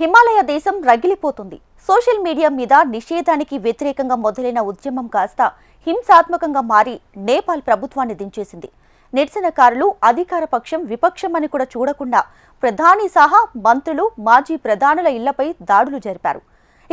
హిమాలయ దేశం రగిలిపోతుంది. Social media మీద నిషేధానికి వ్యతిరేకంగా మొదలైన ఉద్యమం కాస్త హింసాత్మకంగా మారి నేపాల్ ప్రభుత్వాన్ని దించేసింది. నిరసనకారులు అధికార పక్షం విపక్షం అని కూడా చూడకుండా ప్రధాని సహా మంత్రులు మాజీ ప్రధానుల ఇళ్లపై దాడులు జరిపారు.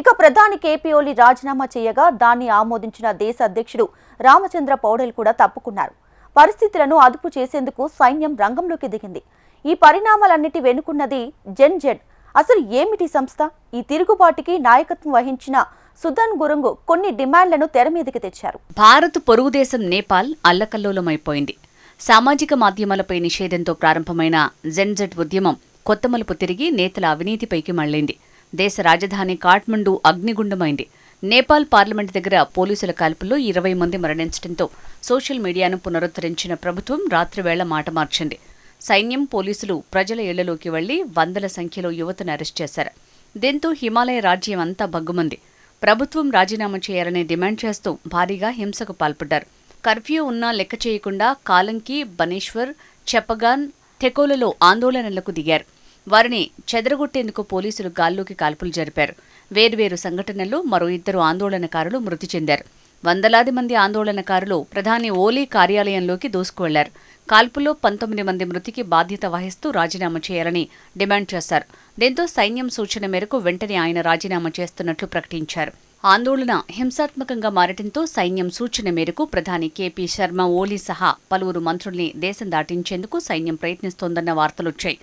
ఇక ప్రధాని కేపీ ఓలీ రాజీనామా చేయగా దాన్ని ఆమోదించిన దేశ అధ్యక్షుడు రామచంద్ర పౌడేల్ కూడా తప్పుకున్నారు. పరిస్థితులను అదుపు చేసేందుకు సైన్యం రంగంలోకి దిగింది. ఈ పరిణామాలన్నిటి వెనుకున్నది జెన్జెడ్. అసలు ఏమిటి సంస్థ? ఈ తిరుగుబాటుకి నాయకత్వం వహించిన సుదన్ గురుంగ్ కొన్ని డిమాండ్లను తెరమీదకి తెచ్చారు. భారత్ పొరుగు దేశం నేపాల్ అల్లకల్లోలమైపోయింది. సామాజిక మాధ్యమాలపై నిషేధంతో ప్రారంభమైన జెన్జెడ్ ఉద్యమం కొత్త మలుపు తిరిగి నేతల అవినీతిపైకి మళ్లింది. దేశ రాజధాని కాఠ్మండు అగ్నిగుండమైంది. నేపాల్ పార్లమెంట్ దగ్గర పోలీసుల కాల్పుల్లో 20 మంది మరణించడంతో సోషల్ మీడియాను పునరుద్ధరించిన ప్రభుత్వం రాత్రివేళ మాట మార్చింది. సైన్యం, పోలీసులు ప్రజల ఇళ్లలోకి వెళ్లి వందల సంఖ్యలో యువతను అరెస్ట్ చేశారు. దీంతో హిమాలయ రాజ్యం అంతా బగ్గుమంది. ప్రభుత్వం రాజీనామా చేయాలని డిమాండ్ చేస్తూ భారీగా హింసకు పాల్పడ్డారు. కర్ఫ్యూ ఉన్నా లెక్క చేయకుండా కాలంకి, బనేశ్వర్, చెప్పగాన్, థెకోలలో ఆందోళనలకు దిగారు. వారిని చెదరగొట్టేందుకు పోలీసులు గాల్లోకి కాల్పులు జరిపారు. వేర్వేరు సంఘటనల్లో మరో 2 ఆందోళనకారులు మృతి చెందారు. వందలాది మంది ఆందోళనకారులు ప్రధాని ఓలీ కార్యాలయంలోకి దూసుకువెళ్లారు. కాల్పుల్లో 19 మంది మృతికి బాధ్యత వహిస్తూ రాజీనామా చేయాలని డిమాండ్ చేశారు. దీంతో సైన్యం సూచన మేరకు వెంటనే ఆయన రాజీనామా చేస్తున్నట్లు ప్రకటించారు. ఆందోళన హింసాత్మకంగా మారటంతో సైన్యం సూచన మేరకు ప్రధాని కేపీ శర్మ ఓలీ సహా పలువురు మంత్రుల్ని దేశం దాటించేందుకు సైన్యం ప్రయత్నిస్తోందన్న వార్తలొచ్చాయి.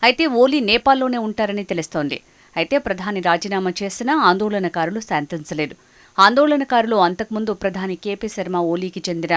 అయితే ఓలీ నేపాల్లోనే ఉంటారని తెలుస్తోంది. అయితే ప్రధాని రాజీనామా చేసినా ఆందోళనకారులు శాంతించలేదు. ఆందోళనకారులు అంతకుముందు ప్రధాని కేపీ శర్మ ఓలీకి చెందిన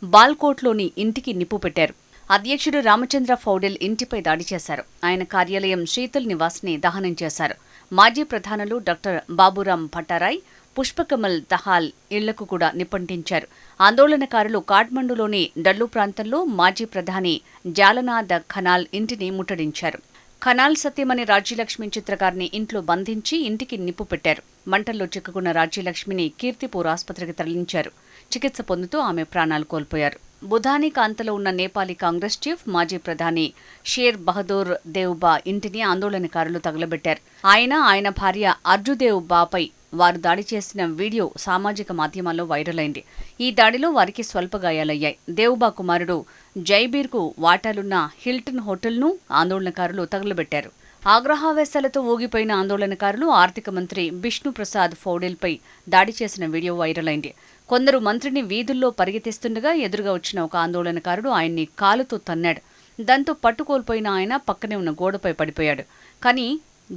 బాల్కోట్లోని ఇంటికి నిప్పు పెట్టారు. అధ్యక్షుడు రామచంద్ర పౌడేల్ ఇంటిపై దాడి చేశారు. ఆయన కార్యాలయం శీతల్ నివాస్ని దహనం చేశారు. మాజీ ప్రధానులు డాక్టర్ బాబురాం భట్టారాయ్, పుష్పకమల్ దహాల్ ఇళ్లకు కూడా నిప్పంటించారు. ఆందోళనకారులు కాఠ్మండులోని డల్లు ప్రాంతంలో మాజీ ప్రధాని జాలనాథ్ ఖనాల్ ఇంటిని ముట్టడించారు. ఖనాల్ సత్యమణి రాజ్యలక్ష్మి చిత్రకారిని ఇంట్లో బంధించి ఇంటికి నిప్పు పెట్టారు. మంటల్లో చిక్కుకున్న రాజ్యలక్ష్మిని కీర్తిపూర్ ఆసుపత్రికి తరలించారు. చికిత్స పొందుతూ ఆమె ప్రాణాలు కోల్పోయారు. బుధాని కాంతలో ఉన్న నేపాలీ కాంగ్రెస్ చీఫ్ మాజీ ప్రధాని షేర్ బహదూర్ దేవ్బా ఇంటిని ఆందోళనకారులు తగలబెట్టారు. ఆయన భార్య అర్జుదేవ్ బాపై వారు దాడి చేసిన వీడియో సామాజిక మాధ్యమాల్లో వైరల్ అయింది. ఈ దాడిలో వారికి స్వల్ప గాయాలయ్యాయి. దేవ్బా కుమారుడు జైబీర్కు వాటాలున్న హిల్టన్ హోటల్ను ఆందోళనకారులు తగలబెట్టారు. ఆగ్రహావేశాలతో ఊగిపోయిన ఆందోళనకారులు ఆర్థిక మంత్రి బిష్ణు ప్రసాద్ పౌడేల్పై దాడి చేసిన వీడియో వైరల్ అయింది. కొందరు మంత్రిని వీధుల్లో పరిగెత్తిస్తుండగా ఎదురుగా వచ్చిన ఒక ఆందోళనకారుడు ఆయన్ని కాలుతో తన్నాడు. దాంతో పట్టుకోల్పోయిన ఆయన పక్కనే ఉన్న గోడపై పడిపోయాడు. కానీ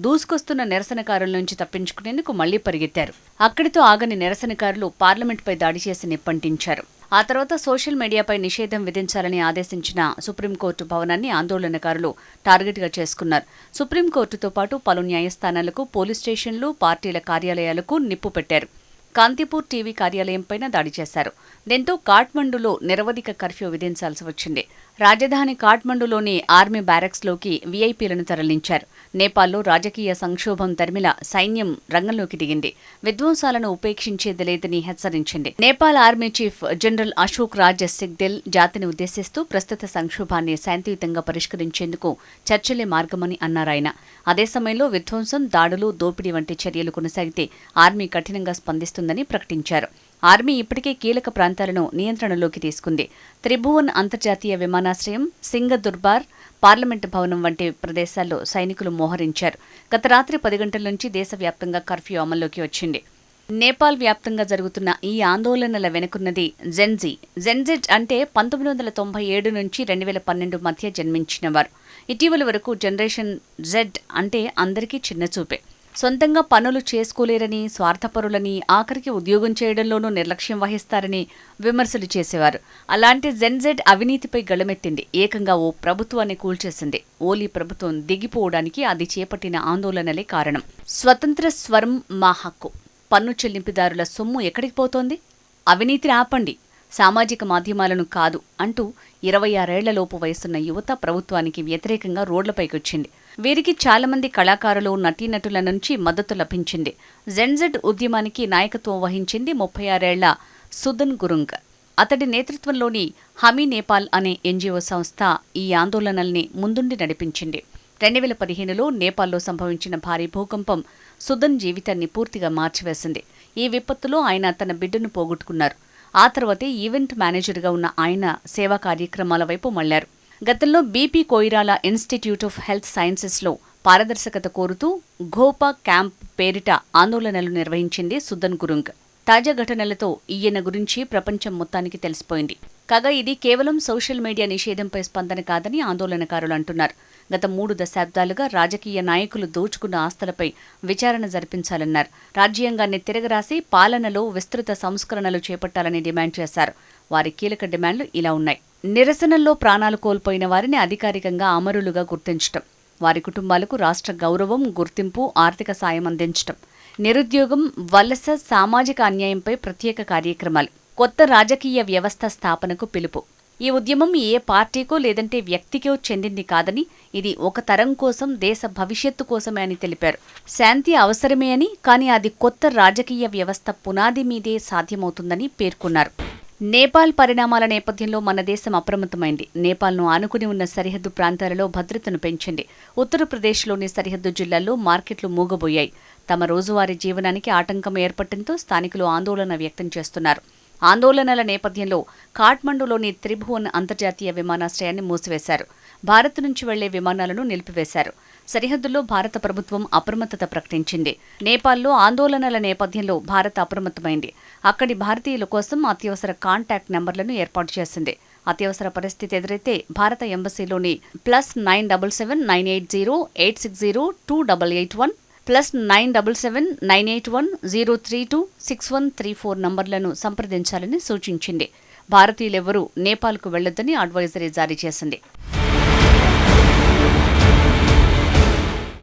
దూసుకొస్తున్న నిరసనకారుల నుంచి తప్పించుకునేందుకు మళ్లీ పరిగెత్తారు. అక్కడితో ఆగని నిరసనకారులు పార్లమెంటుపై దాడి చేసి నిప్పంటించారు. ఆ తర్వాత సోషల్ మీడియాపై నిషేధం విధించాలని ఆదేశించిన సుప్రీంకోర్టు భవనాన్ని ఆందోళనకారులు టార్గెట్గా చేసుకున్నారు. సుప్రీంకోర్టుతో పాటు పలు న్యాయస్థానాలకు, పోలీస్ స్టేషన్లు, పార్టీల కార్యాలయాలకు నిప్పు పెట్టారు. కాంతిపూర్ టీవీ కార్యాలయంపైన దాడి చేశారు. దీంతో కాఠ్మండులో నిరవధిక కర్ఫ్యూ విధించాల్సి వచ్చింది. రాజధాని కాఠ్మండులోని ఆర్మీ బ్యారక్స్లోకి వీఐపీలను తరలించారు. నేపాల్లో రాజకీయ సంక్షోభం తరిమిల సైన్యం రంగంలోకి దిగింది. విధ్వంసాలను ఉపేక్షించేది లేదని హెచ్చరించింది. Nepal army chief general Ashok Raj Sigdel జాతిని ఉద్దేశిస్తూ ప్రస్తుత సంక్షోభాన్ని శాంతియుతంగా పరిష్కరించేందుకు చర్చలే మార్గమని అన్నారాయన. అదే సమయంలో విధ్వంసం, దాడులు, దోపిడీ వంటి చర్యలు కొనసాగితే ఆర్మీ కఠినంగా స్పందిస్తుందని ప్రకటించారు. ఆర్మీ ఇప్పటికే కీలక ప్రాంతాలను నియంత్రణలోకి తీసుకుంది. త్రిభువన్ అంతర్జాతీయ విమానాశ్రయం, సింగదుర్బార్, పార్లమెంటు భవనం వంటి ప్రదేశాల్లో సైనికులు మోహరించారు. గత రాత్రి 10 గంటల నుంచి దేశవ్యాప్తంగా కర్ఫ్యూ అమల్లోకి వచ్చింది. నేపాల్ వ్యాప్తంగా జరుగుతున్న ఈ ఆందోళనల వెనుకున్నది జెన్జెడ్ అంటే 1997 నుంచి 2012 మధ్య జన్మించినవారు. ఇటీవల వరకు జనరేషన్ జెడ్ అంటే అందరికీ చిన్నచూపే. సొంతంగా పనులు చేసుకోలేరని, స్వార్థపరులని, ఆఖరికి ఉద్యోగం చేయడంలోనూ నిర్లక్ష్యం వహిస్తారని విమర్శలు చేసేవారు. అలాంటి జెన్జెడ్ అవినీతిపై గళమెత్తింది. ఏకంగా ఓ ప్రభుత్వాన్ని కూల్చేసింది. ఓలీ ప్రభుత్వం దిగిపోవడానికి అది చేపట్టిన ఆందోళనలే కారణం. స్వతంత్ర స్వరం మా హక్కు. పన్ను చెల్లింపుదారుల సొమ్ము ఎక్కడికి పోతోంది? అవినీతిని ఆపండి, సామాజిక మాధ్యమాలను కాదు అంటూ 26 ఏళ్లలోపు వయసున్న యువత ప్రభుత్వానికి వ్యతిరేకంగా రోడ్లపైకొచ్చింది. వీరికి చాలామంది కళాకారులు, నటీనటుల నుంచి మద్దతు లభించింది. జెన్జెడ్ ఉద్యమానికి నాయకత్వం వహించింది 36 ఏళ్ల సుదన్ గురుంగ్. అతడి నేతృత్వంలోని హమీ నేపాల్ అనే ఎన్జీఓ సంస్థ ఈ ఆందోళనల్ని ముందుండి నడిపించింది. 2015లో నేపాల్లో సంభవించిన భారీ భూకంపం సుదన్ జీవితాన్ని పూర్తిగా మార్చివేసింది. ఈ విపత్తులో ఆయన తన బిడ్డను పోగొట్టుకున్నారు. ఆ తర్వాతే ఈవెంట్ మేనేజర్గా ఉన్న ఆయన సేవా కార్యక్రమాల వైపు మళ్లారు. గతంలో BP Koirala institute of health సైన్సెస్లో పారదర్శకత కోరుతూ ఘోపా క్యాంప్ పేరిట ఆందోళనలు నిర్వహించింది సుదన్ గురుంగ్. తాజా ఘటనలతో ఈయన గురించి ప్రపంచం మొత్తానికి తెలిసిపోయింది. కాగా ఇది కేవలం సోషల్ మీడియా నిషేధంపై స్పందన కాదని ఆందోళనకారులు అంటున్నారు. గత 3 దశాబ్దాలుగా రాజకీయ నాయకులు దోచుకున్న ఆస్తులపై విచారణ జరిపించాలన్నారు. రాజ్యాంగాన్ని తిరగరాసి పాలనలో విస్తృత సంస్కరణలు చేపట్టాలని డిమాండ్ చేశారు. వారి కీలక డిమాండ్లు ఇలా ఉన్నాయి. నిరసనల్లో ప్రాణాలు కోల్పోయిన వారిని అధికారికంగా అమరులుగా గుర్తించటం, వారి కుటుంబాలకు రాష్ట్ర గౌరవం, గుర్తింపు, ఆర్థిక సాయం అందించటం, నిరుద్యోగం, వలస, సామాజిక అన్యాయంపై ప్రత్యేక కార్యక్రమాలు, కొత్త రాజకీయ వ్యవస్థ స్థాపనకు పిలుపు. ఈ ఉద్యమం ఏ పార్టీకో లేదంటే వ్యక్తికో చెందింది కాదని, ఇది ఒక తరం కోసం, దేశ భవిష్యత్తు కోసమే అని తెలిపారు. శాంతి అవసరమే అని, కానీ అది కొత్త రాజకీయ వ్యవస్థ పునాది మీదే సాధ్యమవుతుందని పేర్కొన్నారు. నేపాల్ పరిణామాల నేపథ్యంలో మన దేశం అప్రమత్తమైంది. నేపాల్ను ఆనుకుని ఉన్న సరిహద్దు ప్రాంతాలలో భద్రతను పెంచింది. ఉత్తరప్రదేశ్లోని సరిహద్దు జిల్లాల్లో మార్కెట్లు మూగబోయాయి. తమ రోజువారీ జీవనానికి ఆటంకం ఏర్పడటంతో స్థానికులు ఆందోళన వ్యక్తం చేస్తున్నారు. ఆందోళనల నేపథ్యంలో కాఠ్మండూలోని త్రిభువన్ అంతర్జాతీయ విమానాశ్రయాన్ని మూసివేశారు. భారత్ నుంచి వెళ్లే విమానాలను నిలిపివేశారు. సరిహద్దుల్లో భారత ప్రభుత్వం అప్రమత్తత ప్రకటించింది. నేపాల్లో ఆందోళనల నేపథ్యంలో భారత్ అప్రమత్తమైంది. అక్కడి భారతీయుల కోసం అత్యవసర కాంటాక్ట్ నంబర్లను ఏర్పాటు చేసింది. అత్యవసర పరిస్థితి ఎదురైతే భారత ఎంబసీలోని +977 980 860 2881 +977 981 032 6134 నంబర్లను సంప్రదించాలని సూచించింది. భారతీయులెవరూ నేపాల్కు వెళ్లొద్దని అడ్వైజరీ జారీ చేసింది.